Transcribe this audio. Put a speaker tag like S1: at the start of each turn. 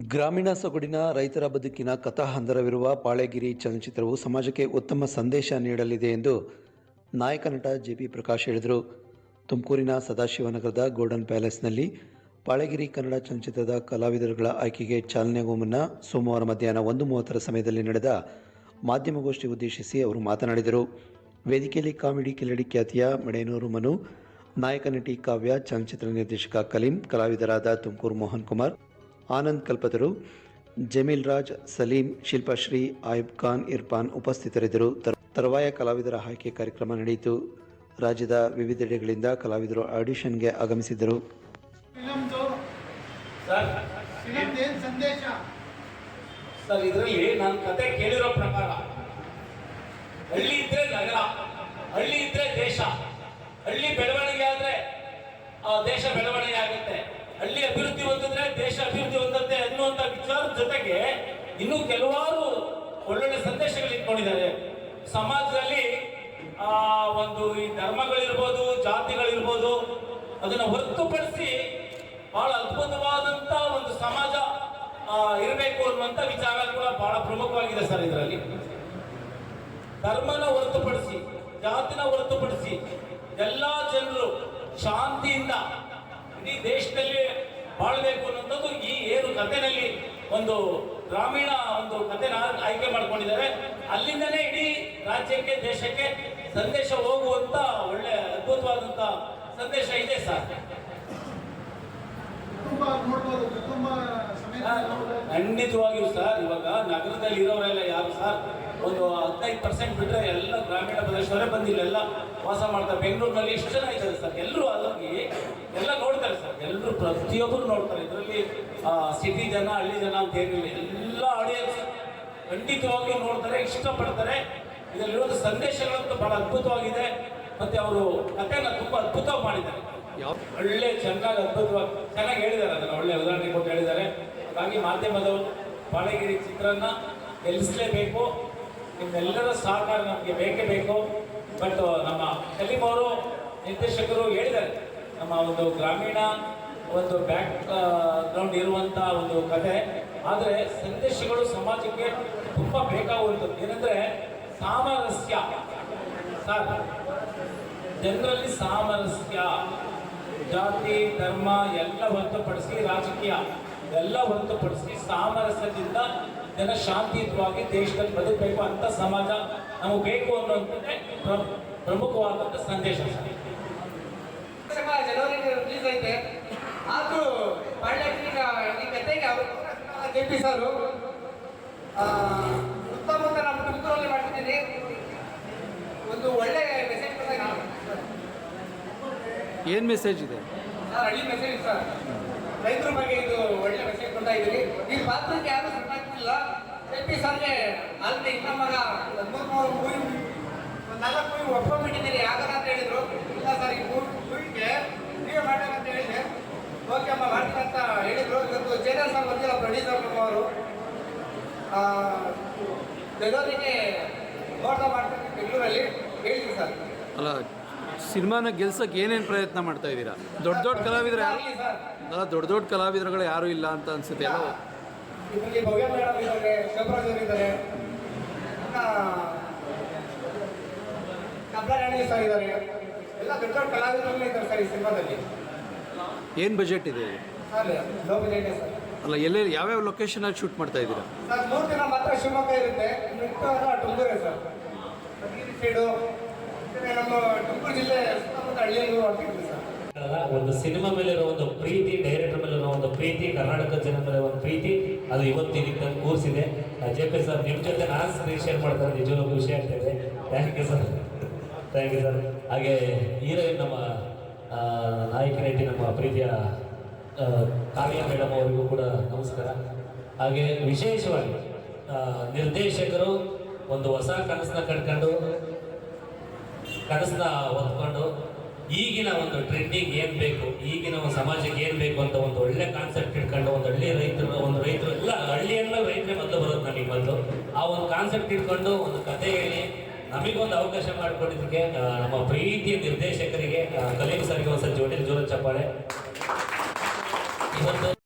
S1: ಗ್ರಾಮೀಣ ಸೊಗಡಿನ ರೈತರ ಬದುಕಿನ ಕಥಾಹಂದರವಿರುವ ಪಾಳೆಗಿರಿ ಚಲನಚಿತ್ರವು ಸಮಾಜಕ್ಕೆ ಉತ್ತಮ ಸಂದೇಶ ನೀಡಲಿದೆ ಎಂದು ನಾಯಕ ನಟ ಜೆಪಿ ಪ್ರಕಾಶ್ ಹೇಳಿದರು. ತುಮಕೂರಿನ ಸದಾಶಿವನಗರದ ಗೋಲ್ಡನ್ ಪ್ಯಾಲೇಸ್ನಲ್ಲಿ ಪಾಳೆಗಿರಿ ಕನ್ನಡ ಚಲನಚಿತ್ರದ ಕಲಾವಿದರುಗಳ ಆಯ್ಕೆಗೆ ಚಾಲನೆಗೂ ಮುನ್ನ ಸೋಮವಾರ ಮಧ್ಯಾಹ್ನ 1:30 ಸಮಯದಲ್ಲಿ ನಡೆದ ಮಾಧ್ಯಮಗೋಷ್ಠಿ ಉದ್ದೇಶಿಸಿ ಅವರು ಮಾತನಾಡಿದರು. ವೇದಿಕೆಯಲ್ಲಿ ಕಾಮಿಡಿ ಕಿಲ್ಲಡಿ ಖ್ಯಾತಿಯ ಮಡೇನೂರು ಮನು, ನಾಯಕ ನಟಿ ಕಾವ್ಯ, ಚಲನಚಿತ್ರ ನಿರ್ದೇಶಕ ಕಲೀಂ, ಕಲಾವಿದರಾದ ತುಮಕೂರು ಮೋಹನ್ ಕುಮಾರ್, ಆನಂದ್ ಕಲ್ಪತರು, ಜಮೀಲ್ ರಾಜ್, ಸಲೀಂ, ಶಿಲ್ಪಾಶ್ರೀ, ಆಯುಬ್ ಖಾನ್, ಇರ್ಫಾನ್ ಉಪಸ್ಥಿತರಿದ್ದರು. ತರುವಾಯ ಕಲಾವಿದರ ಆಯ್ಕೆ ಕಾರ್ಯಕ್ರಮ ನಡೆಯಿತು. ರಾಜ್ಯದ ವಿವಿಧೆಡೆಗಳಿಂದ ಕಲಾವಿದರು ಆಡಿಷನ್ಗೆ ಆಗಮಿಸಿದ್ದರು.
S2: ಸರ್, ಇದರಲ್ಲಿ ನಾನು ಕತೆ ಕೇಳಿರೋ ಪ್ರಕಾರ ಹಳ್ಳಿ ಇದ್ರೆ ನಗರ, ಹಳ್ಳಿ ಇದ್ರೆ ದೇಶ, ಹಳ್ಳಿ ಬೆಳವಣಿಗೆ ಆದ್ರೆ ಆ ದೇಶ ಬೆಳವಣಿಗೆ ಆಗುತ್ತೆ, ಹಳ್ಳಿ ಅಭಿವೃದ್ಧಿ ಹೊಂದಿದ್ರೆ ದೇಶ ಅಭಿವೃದ್ಧಿ ಹೊಂದುತ್ತೆ ಅನ್ನುವಂಥ ವಿಚಾರದ ಜೊತೆಗೆ ಇನ್ನೂ ಕೆಲವಾರು ಒಳ್ಳೊಳ್ಳೆ ಸಂದೇಶಗಳು ಇಟ್ಕೊಂಡಿದ್ದಾರೆ. ಸಮಾಜದಲ್ಲಿ ಒಂದು ಈ ಧರ್ಮಗಳಿರ್ಬೋದು, ಜಾತಿಗಳಿರ್ಬೋದು, ಅದನ್ನು ಹೊರತುಪಡಿಸಿ ಬಹಳ ಅದ್ಭುತವಾದಂತ ಒಂದು ಸಮಾಜ ಇರಬೇಕು ಅನ್ನುವಂಥ ವಿಚಾರ ಕೂಡ ಬಹಳ ಪ್ರಮುಖವಾಗಿದೆ ಸರ್. ಇದರಲ್ಲಿ ಧರ್ಮನ ಹೊರತುಪಡಿಸಿ, ಜಾತಿನ ಹೊರತುಪಡಿಸಿ ಎಲ್ಲಾ ಜನರು ಶಾಂತಿಯಿಂದ ಇಡೀ ದೇಶದಲ್ಲಿ ಬಾಳ್ಬೇಕು ಅನ್ನೋದು ಈ ಏನು ಕಥೆನಲ್ಲಿ ಒಂದು ಗ್ರಾಮೀಣ ಒಂದು ಕಥೆನ ಆಯ್ಕೆ ಮಾಡ್ಕೊಂಡಿದ್ದಾರೆ. ಅಲ್ಲಿಂದನೇ ಇಡೀ ರಾಜ್ಯಕ್ಕೆ, ದೇಶಕ್ಕೆ ಸಂದೇಶ ಹೋಗುವಂತ ಒಳ್ಳೆ ಅದ್ಭುತವಾದಂತ ಸಂದೇಶ ಇದೆ ಸರ್. ಖಂಡಿತವಾಗಿಯೂ ಸರ್. ಇವಾಗ ನಗರದಲ್ಲಿ ಇರೋರೆಲ್ಲ ಯಾರು ಸರ್, ಒಂದು 15% ಬಿಟ್ಟರೆ ಎಲ್ಲ ಗ್ರಾಮೀಣ ಪ್ರದೇಶದವರೇ ಬಂದಿಲ್ಲ ವಾಸ ಮಾಡ್ತಾರೆ. ಬೆಂಗಳೂರಿನಲ್ಲಿ ಎಷ್ಟು ಜನ ಇದ್ದಾರೆ ಸರ್, ಎಲ್ಲರೂ ಅಲ್ಲೋಗಿ ಎಲ್ಲ ನೋಡ್ತಾರೆ ಸರ್. ಎಲ್ಲರೂ ಪ್ರತಿಯೊಬ್ಬರು ನೋಡ್ತಾರೆ. ಇದರಲ್ಲಿ ಸಿಟಿ ಜನ, ಹಳ್ಳಿ ಜನ ಅಂತ ಏನಿಲ್ಲ, ಎಲ್ಲ ಆಡಿಯನ್ಸ್ ಖಂಡಿತವಾಗಿಯೂ ನೋಡ್ತಾರೆ, ಇಷ್ಟಪಡ್ತಾರೆ. ಇದರಲ್ಲಿರೋದು ಸಂದೇಶಗಳಂತೂ ಬಹಳ ಅದ್ಭುತವಾಗಿದೆ. ಮತ್ತೆ ಅವರು ಕಥೆನ ತುಂಬಾ ಅದ್ಭುತವಾಗಿ ಮಾಡಿದ್ದಾರೆ. ಒಳ್ಳೆ ಚೆನ್ನಾಗಿ ಅದ್ಭುತವಾಗಿ ಚೆನ್ನಾಗಿ ಹೇಳಿದ್ದಾರೆ. ಅದನ್ನು ಒಳ್ಳೆ ಉದಾಹರಣೆ ಕೊಟ್ಟು ಹೇಳಿದ್ದಾರೆ. ಹಾಗಾಗಿ ಮಾಧ್ಯಮದವರು ಪಾಳೆಗಿರಿ ಚಿತ್ರನ ಗೆಲ್ಲಿಸಲೇಬೇಕು. ನಿಮ್ಮೆಲ್ಲರ ಸಹಕಾರ ನಮಗೆ ಬೇಕೇ ಬೇಕು. ಬಟ್ ನಮ್ಮ ಕಲೀಂ ಅವರು ನಿರ್ದೇಶಕರು ಹೇಳಿದ್ದಾರೆ, ನಮ್ಮ ಒಂದು ಗ್ರಾಮೀಣ ಒಂದು ಬ್ಯಾಕ್ ಗ್ರೌಂಡ್ ಇರುವಂಥ ಒಂದು ಕಥೆ, ಆದರೆ ಸಂದೇಶಗಳು ಸಮಾಜಕ್ಕೆ ತುಂಬ ಬೇಕಾಗುವಂಥದ್ದು. ಏನಂದರೆ ಸಾಮರಸ್ಯ ಸರ್, ಜನರಲ್ಲಿ ಸಾಮರಸ್ಯ, ಜಾತಿ ಧರ್ಮ ಎಲ್ಲ ಹೊರತುಪಡಿಸಿ, ರಾಜಕೀಯ ಎಲ್ಲ ಹೊರತುಪಡಿಸಿ ಸಾಮರಸ್ಯದಿಂದ ಜನ ಶಾಂತಿಯುತವಾಗಿ ದೇಶದಲ್ಲಿ ಬದುಕಬೇಕು ಅಂತ ಸಮಾಜ ನಮಗೆ ಬೇಕು ಅನ್ನೋಂಥದ್ದೇ ಪ್ರಮುಖವಾದಂಥ ಸಂದೇಶ.
S3: ಜನವರಿ ರಿಲೀಸ್ ಐತೆ, ಆದರೂ ಈ ಕತೆಗೆ ಜೆಪಿ ಸರ್ ಉತ್ತಮ ಅಂತ ನಮ್ಮ ತುಮಕೂರಲ್ಲಿ ಮಾಡ್ತಿದ್ದೀನಿ. ಒಂದು ಒಳ್ಳೆ ಮೆಸೇಜ್
S4: ಏನು ಮೆಸೇಜ್ ಇದೆ
S3: ಸರ್? ಹಳ್ಳಿ ಮೆಸೇಜ್ ಸರ್, ರೈತರ ಬಗ್ಗೆ ಇದು ಒಳ್ಳೆ ಮೆಸೇಜ್ ಕೊಡ್ತಾ ಇದ್ದೀವಿ. ಈ ಪಾತ್ರಕ್ಕೆ ಯಾರು ಸಣ್ಣಾಗ್ತಿಲ್ಲ. ಜೆಪಿ ಸರ್ಗೆ ಅಲ್ಲಿ ಇನ್ನ ಮಗ 13 ಮೂವಿ 4 ಮೂವಿ ಒಪ್ಕೊಂಡ್ಬಿಟ್ಟಿದ್ದೀರಿ ಯಾವಾಗ ಅಂತ ಹೇಳಿದ್ರು. ಇಲ್ಲ ಸರ್, ಈ ಮೂವಿಗೆ ನೀವೇ ಮಾಡ್ಬೇಕಂತ ಹೇಳಿದೆ. ಓಕೆ ಅಮ್ಮ ಮಾಡ್ತೀನಿ ಅಂತ ಹೇಳಿದ್ರು. ಇವತ್ತು ಜೇನರ್ ಸರ್ ಬಂದಿಲ್ಲ, ಪ್ರೊಡ್ಯೂಸರ್ ಅವರು ಬೆಂಗಳೂರಿಗೆ ಮಾಡ್ತಾರೆ ಬೆಂಗಳೂರಲ್ಲಿ ಹೇಳ್ತೀವಿ ಸರ್.
S4: ಅಲ್ಲ, ಸಿನಿಮಾನ ಗೆಲ್ಸಕ್ಕೆ ಏನೇನು ಪ್ರಯತ್ನ ಮಾಡ್ತಾ ಇದ್ದೀರಾ? ದೊಡ್ಡ ದೊಡ್ಡ ಕಲಾವಿದರು ಯಾರು ಅಲ್ಲ, ದೊಡ್ಡ ಕಲಾವಿದರುಗಳು ಯಾರೂ ಇಲ್ಲ ಅಂತ ಅನ್ಸುತ್ತೆ. ಎಲ್ಲ
S3: ಇದರಲ್ಲಿ ಭವ್ಯ ಮೇಡಮ್ ಇದ್ದಾರೆ, ಶಿವರಾಜ್ ಅವರು ಇದ್ದಾರೆ, ಕಬ್ಲಾರಾಣಿ ಸರ್ ಇದ್ದಾರೆ, ಎಲ್ಲ ದೊಡ್ಡ ದೊಡ್ಡ ಕಲಾವಿದರಲ್ಲೇ ಇದ್ದಾರೆ ಸರ್ ಈ ಸಿನಿಮಾದಲ್ಲಿ.
S4: ಏನು ಬಜೆಟ್ ಇದೆ
S3: ಸರ್? Low budget sir.
S4: ಅಲ್ಲ, ಎಲ್ಲೆಲ್ಲಿ ಯಾವ್ಯಾವ ಲೊಕೇಶನಲ್ಲಿ ಶೂಟ್ ಮಾಡ್ತಾ ಇದ್ದೀರಾ
S3: ಸರ್? 3 ದಿನ ಮಾತ್ರ ಶಿವಮೊಗ್ಗ ಇರುತ್ತೆ, ತುಮಕೂರೇ ಸರ್. ಸೈಡು ನಮ್ಮ ತುಮಕೂರು ಜಿಲ್ಲೆ ಸುತ್ತಮುತ್ತ ಹಳ್ಳಿಯಲ್ಲೂ ಆಗ್ತಿದೆ ಸರ್.
S2: ಒಂದು ಸಿನಿಮಾ ಮೇಲೆ ಇರೋ ಒಂದು ಪ್ರೀತಿ, ಡೈರೆಕ್ಟರ್ ಮೇಲೆ ಇರೋ ಒಂದು ಪ್ರೀತಿ, ಕರ್ನಾಟಕದ ಜನ ಮೇಲೆ ಒಂದು ಪ್ರೀತಿ, ಅದು ಇವತ್ತಿನ ಕೂರಿಸಿದೆ. ಜೆಪಿ ಸರ್ ನಿಮ್ಮ ಜೊತೆ ನಾನು ಸ್ಕ್ರೀನ್ ಶೇರ್ ಮಾಡ್ತಾರೆ, ನಿಜವಾಗ್ಲೂ ಖುಷಿ ಆಗ್ತಾಯಿದೆ. Thank you sir, thank you sir. ಹಾಗೆ ಹೀರೋಯಿನ್ ನಮ್ಮ ನಾಯಕ ನಟಿ ನಮ್ಮ ಪ್ರೀತಿಯ ಕಾವ್ಯ ಮೇಡಮ್ ಅವರಿಗೂ ಕೂಡ ನಮಸ್ಕಾರ. ಹಾಗೆ ವಿಶೇಷವಾಗಿ ನಿರ್ದೇಶಕರು ಒಂದು ಹೊಸ ಕನಸನ್ನ ಕಟ್ಕೊಂಡು, ಕನಸನ್ನ ಹೊತ್ಕೊಂಡು ಈಗಿನ ಒಂದು ಟ್ರೆಂಡಿಂಗ್ ಏನು ಬೇಕು, ಈಗಿನ ಒಂದು ಸಮಾಜಕ್ಕೆ ಏನು ಬೇಕು ಅಂತ ಒಂದು ಒಳ್ಳೆ ಕಾನ್ಸೆಪ್ಟ್ ಇಟ್ಕೊಂಡು, ಒಂದು ಹಳ್ಳಿ ರೈತರು ಎಲ್ಲ ಹಳ್ಳಿಯಲ್ಲ ರೈತರೇ ಮೊದಲು ಬರೋದು ನಮಗೆ ಬಂದು ಆ ಒಂದು ಕಾನ್ಸೆಪ್ಟ್ ಇಟ್ಕೊಂಡು ಒಂದು ಕಥೆ ಹೇಳಿ ನಮಗೊಂದು ಅವಕಾಶ ಮಾಡಿಕೊಟ್ಟಿದ್ದಕ್ಕೆ ನಮ್ಮ ಪ್ರೀತಿಯ ನಿರ್ದೇಶಕರಿಗೆ ಕಲೀಂ ಸರ್ಗೆ ಒಂದು ಜೋಡಿ ಜೋರ ಚಪ್ಪಾಳೆ. ಇವತ್ತು